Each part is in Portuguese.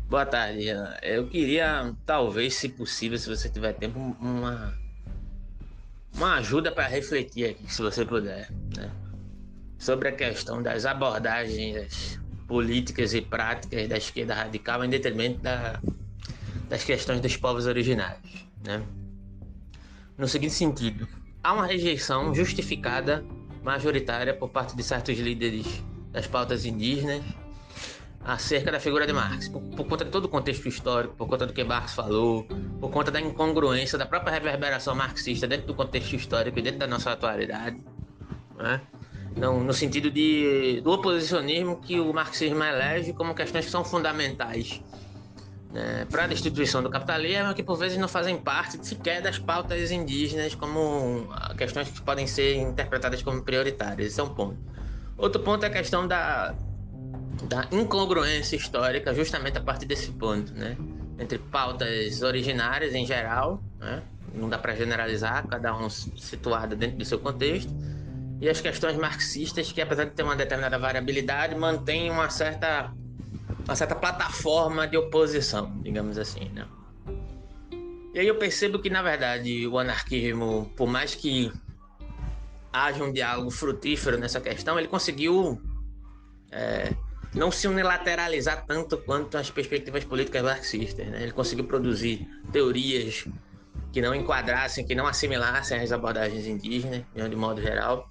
Boa tarde, Renan. Eu queria, talvez, se possível, se você tiver tempo, uma ajuda para refletir aqui, se você puder, né? Sobre a questão das abordagens políticas e práticas da esquerda radical em detrimento das questões dos povos originários, né? No seguinte sentido, há uma rejeição justificada, majoritária, por parte de certos líderes das pautas indígenas acerca da figura de Marx, por conta de todo o contexto histórico, por conta do que Marx falou, por conta da incongruência da própria reverberação marxista dentro do contexto histórico e dentro da nossa atualidade, né? Não, no sentido do oposicionismo que o marxismo elege como questões que são fundamentais, né, para a destituição do capitalismo, que por vezes não fazem parte sequer das pautas indígenas como questões que podem ser interpretadas como prioritárias. Esse é um ponto. Outro ponto é a questão da incongruência histórica, justamente a partir desse ponto, né? Entre pautas originárias em geral, né? Não dá para generalizar, cada um situado dentro do seu contexto, e as questões marxistas, que apesar de ter uma determinada variabilidade, mantêm uma certa plataforma de oposição, digamos assim, né? E aí eu percebo que, na verdade, o anarquismo, por mais que haja um diálogo frutífero nessa questão, ele conseguiu não se unilateralizar tanto quanto as perspectivas políticas marxistas, né? Ele conseguiu produzir teorias que não enquadrassem, que não assimilassem as abordagens indígenas, de modo geral.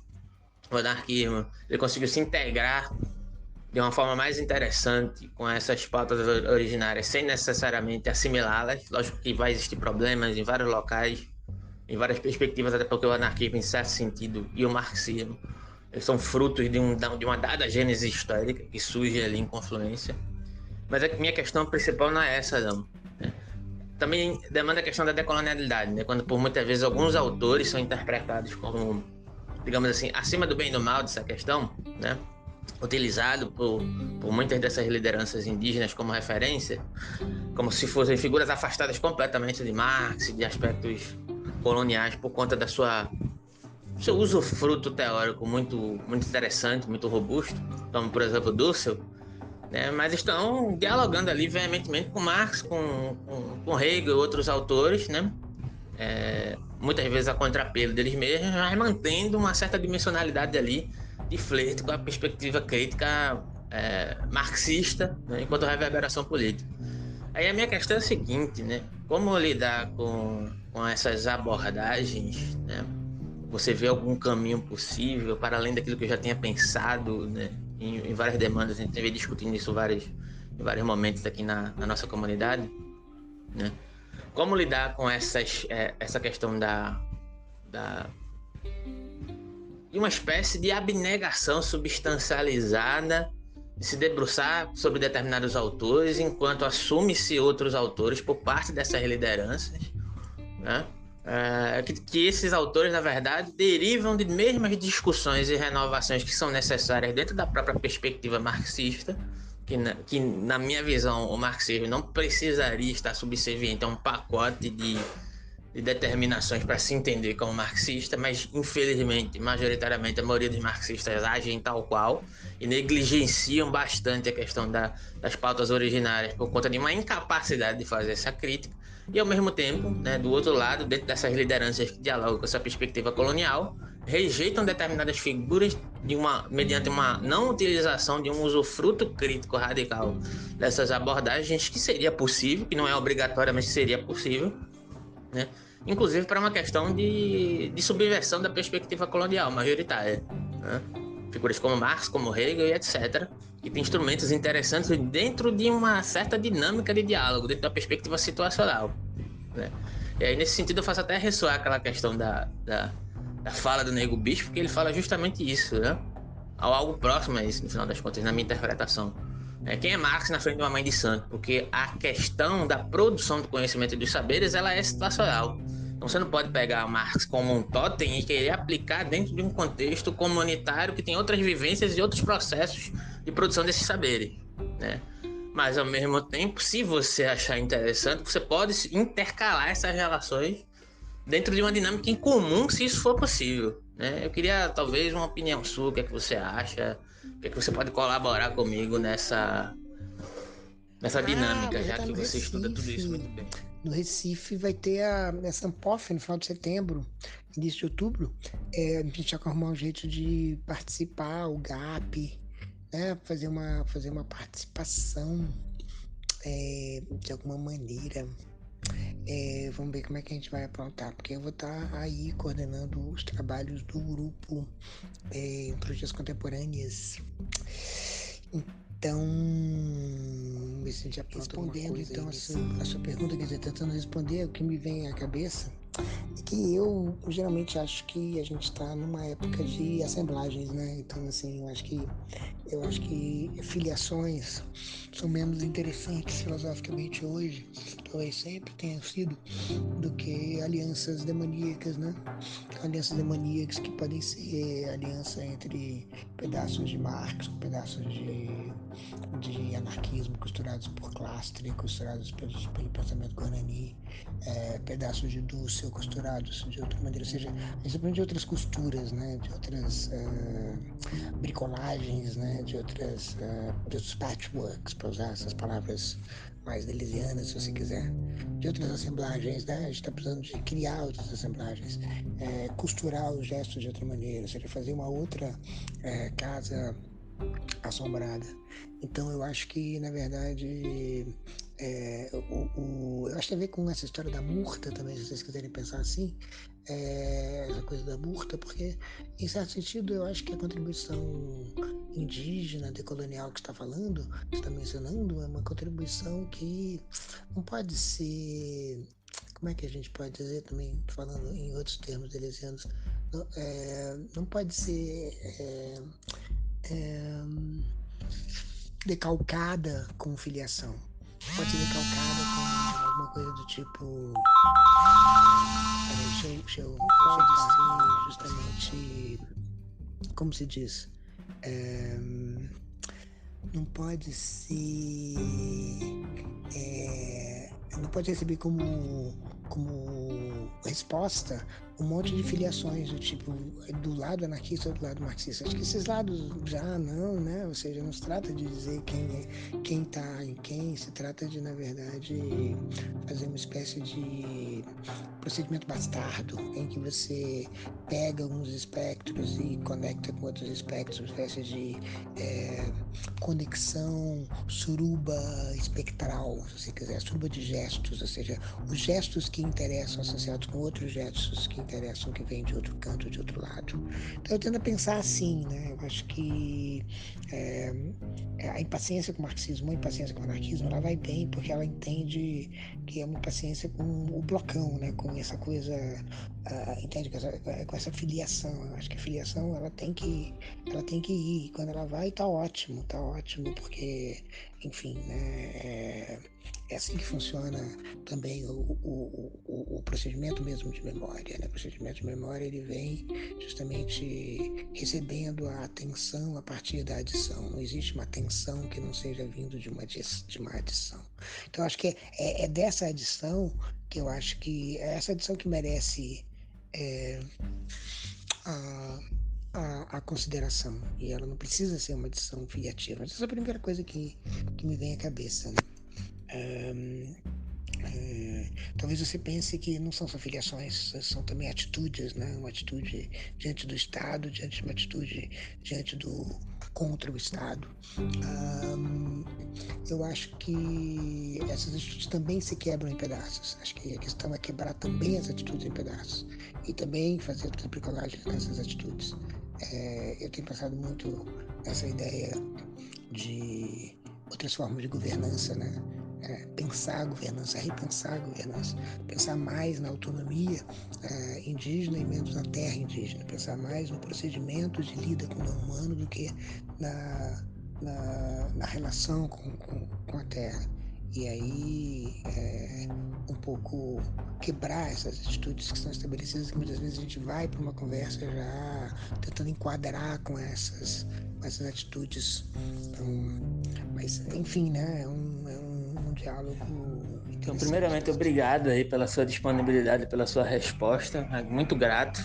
O anarquismo ele conseguiu se integrar de uma forma mais interessante com essas pautas originárias, sem necessariamente assimilá-las. Lógico que vai existir problemas em vários locais, em várias perspectivas, até porque o anarquismo, em certo sentido, e o marxismo eles são frutos de uma dada gênese histórica que surge ali em confluência. Mas a minha questão principal não é essa, não. Né? Também demanda a questão da decolonialidade, né? Quando por muitas vezes alguns autores são interpretados como, digamos assim, acima do bem e do mal dessa questão, né? Utilizado por muitas dessas lideranças indígenas como referência, como se fossem figuras afastadas completamente de Marx, de aspectos coloniais, por conta da seu usufruto teórico muito interessante, muito robusto, como por exemplo Dussel, né? Mas estão dialogando ali veementemente com Marx, com Hegel e outros autores, né? Muitas vezes a contrapelo deles mesmos, mas mantendo uma certa dimensionalidade ali de flerte com a perspectiva crítica marxista, né? Enquanto reverberação política. Aí a minha questão é a seguinte, né? Como lidar com essas abordagens, né? Você vê algum caminho possível para além daquilo que eu já tinha pensado, né? Em várias demandas, a gente vem discutindo isso em vários momentos aqui na nossa comunidade, né? Como lidar com essa questão da de uma espécie de abnegação substancializada de se debruçar sobre determinados autores, enquanto assume-se outros autores por parte dessas lideranças, né? Que esses autores, na verdade, derivam de mesmas discussões e renovações que são necessárias dentro da própria perspectiva marxista, que na minha visão, o marxismo não precisaria estar subserviente a um pacote de determinações para se entender como marxista, mas infelizmente, majoritariamente, a maioria dos marxistas agem tal qual e negligenciam bastante a questão das pautas originárias por conta de uma incapacidade de fazer essa crítica. E ao mesmo tempo, né, do outro lado, dentro dessas lideranças que dialogam com essa perspectiva colonial, rejeitam determinadas figuras mediante uma não utilização de um usufruto crítico radical dessas abordagens, que seria possível, que não é obrigatória, mas que seria possível, né? Inclusive para uma questão de subversão da perspectiva colonial majoritária, né? Figuras como Marx, como Hegel e etc., que têm instrumentos interessantes dentro de uma certa dinâmica de diálogo, dentro da perspectiva situacional, né? E aí, nesse sentido, eu faço até ressoar aquela questão da fala do Nego Bispo, porque ele fala justamente isso, né? Algo próximo a isso, no final das contas, na minha interpretação. Quem é Marx na frente de uma mãe de santo? Porque a questão da produção do conhecimento e dos saberes, ela é situacional. Então você não pode pegar Marx como um totem e querer aplicar dentro de um contexto comunitário que tem outras vivências e outros processos de produção desses saberes, né? Mas ao mesmo tempo, se você achar interessante, você pode intercalar essas relações dentro de uma dinâmica em comum, se isso for possível, né? Eu queria talvez uma opinião sua, o que é que você acha, o que é que você pode colaborar comigo nessa dinâmica, você já tá que no você estuda tudo isso Recife. muito bem. No Recife vai ter a Sampof no final de setembro, início de outubro. A gente já arrumar um jeito de participar, o GAP, né? Fazer uma participação de alguma maneira. Vamos ver como é que a gente vai aprontar, porque eu vou estar aí coordenando os trabalhos do grupo Antologias Contemporâneas. Então, vamos ver se a gente apronta alguma coisa. Então, a sua pergunta, quer dizer, tentando responder, o que me vem à cabeça é que eu geralmente acho que a gente está numa época de assemblagens, né? Então, assim, eu acho que filiações são menos interessantes filosoficamente hoje, talvez sempre tenham sido, do que alianças demoníacas, né? Alianças demoníacas que podem ser aliança entre pedaços de Marx, pedaços de anarquismo costurados por Clastre, costurados pelo pensamento Guarani, pedaços de Dussel costurados de outra maneira, ou seja, a gente aprende de outras costuras, né? De outras bricolagens, né? De outros patchworks, para usar essas palavras mais deleuzianas, se você quiser, de outras assemblagens, né? A gente está precisando de criar outras assemblagens, costurar os gestos de outra maneira, ou seja, fazer uma outra casa assombrada. Então eu acho que, na verdade, eu acho que tem a ver com essa história da murta também, se vocês quiserem pensar assim, essa coisa da murta, porque, em certo sentido, eu acho que a contribuição indígena, decolonial que está falando, que está mencionando, é uma contribuição que não pode ser, como é que a gente pode dizer também, falando em outros termos deleuzianos, não pode ser decalcada com filiação. Pode ser decalcada com alguma coisa do tipo. Deixa eu dizer justamente. Como se diz? Não pode ser. Não pode receber como resposta um monte de filiações do tipo do lado anarquista ou do lado marxista. Acho que esses lados já não, né? Ou seja, não se trata de dizer quem está em quem, se trata de, na verdade, fazer uma espécie de procedimento bastardo em que você pega alguns espectros e conecta com outros espectros, uma espécie de conexão suruba espectral, se você quiser, suruba de gestos, ou seja, os gestos que interessam associados com outros gestos que interessam, que vêm de outro canto, de outro lado. Então eu tento pensar assim, né? Eu acho que a impaciência com o marxismo, a impaciência com o anarquismo, ela vai bem porque ela entende que é uma impaciência com o blocão, né? Com essa coisa, entende? Com essa filiação. Eu acho que a filiação ela tem que ir. Quando ela vai, tá ótimo, porque, enfim, né? É assim que funciona também o procedimento mesmo de memória, né? O procedimento de memória ele vem justamente recebendo a atenção a partir da adição. Não existe uma atenção que não seja vindo de uma adição. Então, eu acho que é dessa adição que eu acho que é essa adição que merece a consideração. E ela não precisa ser uma adição filiativa. Essa é a primeira coisa que me vem à cabeça, né? Talvez você pense que não são só filiações, são também atitudes, né? Uma atitude diante do Estado, diante de uma atitude contra o Estado. Eu acho que essas atitudes também se quebram em pedaços. Acho que a questão é quebrar também as atitudes em pedaços e também fazer outras bricolagens nessas atitudes. Eu tenho pensado muito nessa ideia de outras formas de governança, né? Pensar a governança, repensar a governança, pensar mais na autonomia indígena e menos na terra indígena, pensar mais no procedimento de lida com o não humano do que na relação com a terra. E aí, um pouco quebrar essas atitudes que são estabelecidas, que muitas vezes a gente vai para uma conversa já tentando enquadrar com essas atitudes. Mas, enfim, né? É um diálogo. Então, primeiramente, obrigado aí pela sua disponibilidade, pela sua resposta. Muito grato.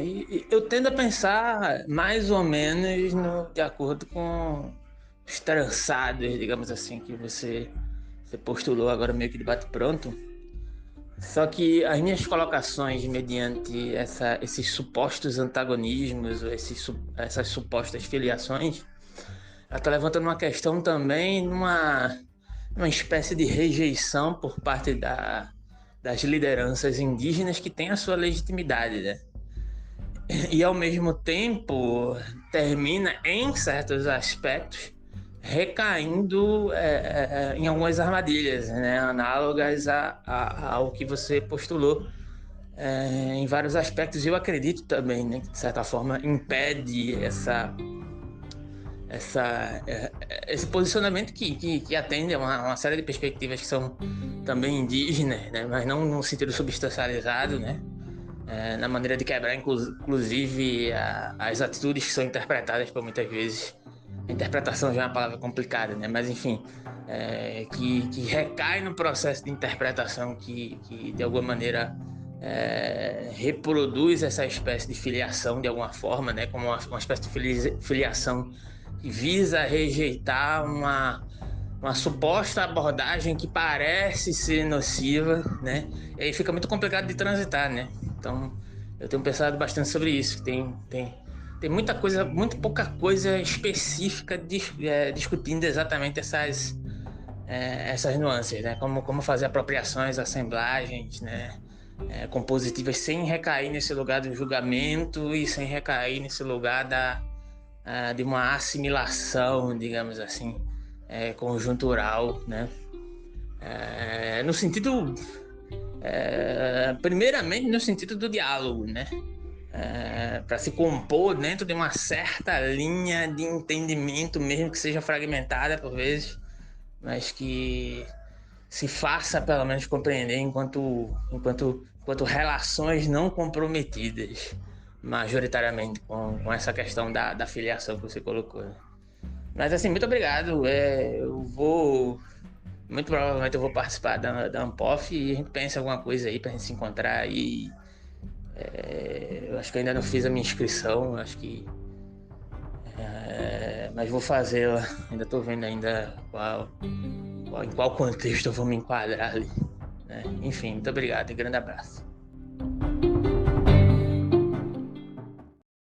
E eu tendo a pensar mais ou menos de acordo com trançados, digamos assim, que você postulou agora meio que de bate-pronto. Só que as minhas colocações mediante esses supostos antagonismos, ou essas supostas filiações, ela está levantando uma questão também numa espécie de rejeição por parte das lideranças indígenas que têm a sua legitimidade, né? E ao mesmo tempo termina em certos aspectos recaindo em algumas armadilhas, né, análogas ao que você postulou em vários aspectos. Eu acredito também, né, que de certa forma impede esse posicionamento que atende a uma série de perspectivas que são também indígenas, né, mas não no sentido substancializado, né, na maneira de quebrar, inclusive, as atitudes que são interpretadas por muitas vezes. A interpretação já é uma palavra complicada, né? Mas, enfim, que recai no processo de interpretação que de alguma maneira, reproduz essa espécie de filiação de alguma forma, né? Como uma espécie de filiação que visa rejeitar uma suposta abordagem que parece ser nociva, né? E aí fica muito complicado de transitar, né? Então, eu tenho pensado bastante sobre isso. Tem muita coisa, muito pouca coisa específica discutindo exatamente essas nuances, né? Como fazer apropriações, assemblagens, né? Compositivas sem recair nesse lugar do julgamento e sem recair nesse lugar de uma assimilação, digamos assim, conjuntural, né? No sentido, primeiramente no sentido do diálogo, né? Para se compor dentro de uma certa linha de entendimento, mesmo que seja fragmentada por vezes, mas que se faça pelo menos compreender enquanto relações não comprometidas, majoritariamente com essa questão da filiação que você colocou, né? Mas assim, muito obrigado. Muito provavelmente eu vou participar da Ampof e a gente pensa em alguma coisa aí pra gente se encontrar aí. Eu acho que eu ainda não fiz a minha inscrição, mas vou fazê-la. Ainda estou vendo ainda em qual contexto eu vou me enquadrar ali, né? Enfim, muito obrigado e grande abraço.